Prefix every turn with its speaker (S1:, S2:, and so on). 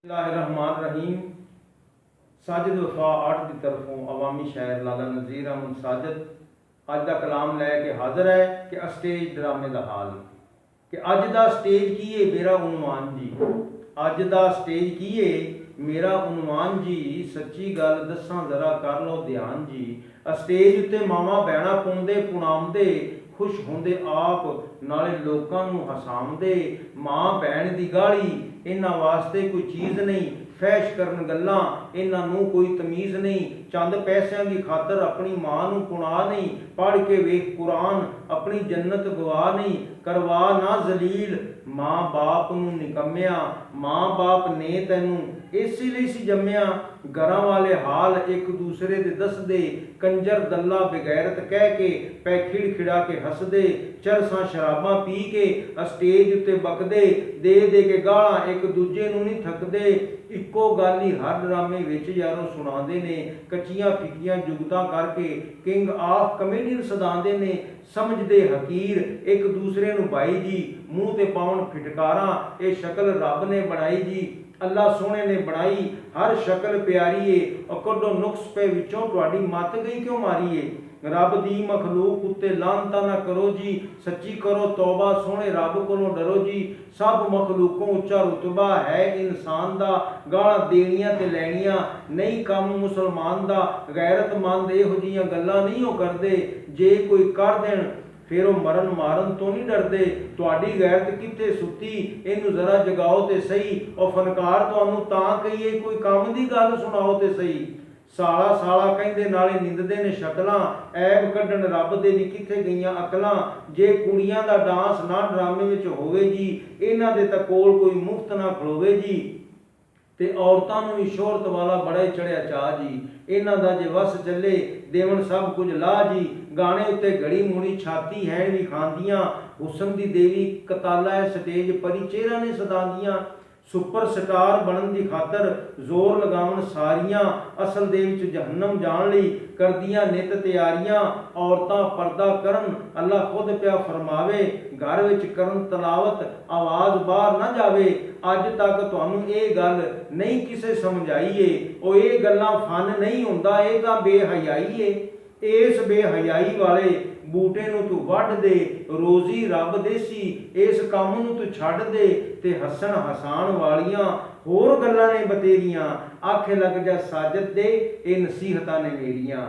S1: रहीम साजिद वफा 8 की तरफों अवामी शायर लाला नज़ीर अहमद साजिद अज का कलाम लैके हाजिर है कि स्टेज ड्रामे का हाल कि अज का स्टेज की है मेरा उनवान जी। अज का स्टेज की है मेरा उनवान जी। सच्ची गल दसा जरा कर लो ध्यान जी। स्टेज उत्ते मावा बहना पाउंदे पुणामदे खुश होंदे आप नाले लोकां नूं हसामदे। मां भैन दी गाली इन्हां वास्ते कोई चीज़ नहीं, फैश करन गल्लां इन्हां नूं कोई तमीज़ नहीं। चंद पैसों की खातर अपनी मां नूं पुणा नहीं। पढ़ के वेख कुरान अपनी जन्नत गवा नहीं। करवा ना जलील मां बाप नूं निकम्मिया। मां बाप ने तैनूं इसी लई सी जम्मिया। घरां वाले हाल एक दूसरे दे दसदे। कंजर दल्ला बेगैरत कह के पै खिड़खिड़ा के हसदे। चरसां शराबां पी के स्टेज उत्ते बकदे। दे दे के गालां एक दूजे नूं नहीं थकदे। इक्को गल ही हर ड्रामे विच यारों सुणांदे ने। कच्चियां फिक्कियां जुगतां करके किंग ऑफ कमेडियन सदांदे ने। समझदे हकीर एक दूसरे नूं भाई जी। मूँह ते पाउण फिटकारां ये शक्ल रब ने बनाई जी। अल्लाह सोहणे ने बनाई हर शक्ल प्यारी है। और कड्डो नुक्स पे विचों तुहाडी मत गई क्यों मारी है। रब दी मखलूक उत्ते लानता ना करो जी। सच्ची करो तौबा सोहणे रब कोलों डरो जी। सब मखलूकों उच्चा रुतबा है इंसान दा। गालां देनियां ते लैनियां नहीं कम मुसलमान दा। गैरतमंद इहो जिहियां गल्लां नहीं हो करदे। जे कोई कर देण फिर वह मरन मारन तो नहीं डरते। तुहाडी गैरत कित्थे सुती इनू जरा जगाओ ते सही। और फनकार तुहानू तां कहीए कोई काम दी गल सुनाओ ते सही। साला साला कहंदे नाले निंददे ने शक्लां। ऐब कड्ढण रब दे दी कित्थे गईयां अकलां। जे कुड़ियां दा डांस ना ड्रामे विच होवे जी इन्हां दे तां कोल कोई मुफ्त ना खलोवे जी। ते औरतां नूं भी शोहरत वाला बड़ा ही चढ़िया चाह जी। इन्हां दा जे वस चले देवन सब कुछ ला जी। गाने उत्ते घड़ी मुड़ी छाती हैण भी खांदियां। हुसन दी देवी कताला है स्टेज परी चेहरा ने सदांदियां। सुपर स्टार बनन दी खातर जोर लगावन सारियां। असल दे विच जहन्नम जाण लई करदियां नित तैयारियां। औरतां पर्दा करन अल्लाह खुद पिया फरमावे। घर विच करन तलावत आवाज़ बाहर ना जावे। अज तक तुहानू ये गल नहीं किसे समझाई है। ओ ये गल्लां फन नहीं हुंदा ये तां बेहयाई है। इस बेहयाई वाले बूटे नूं तू वढ दे रोजी रब देसी। इस काम नूं तू छड्ड दे ते हसन हसान वालियां होर गल्लां ने बतेरियां। आखे लग जा साजिद दे ये नसीहतां ने मेरियां।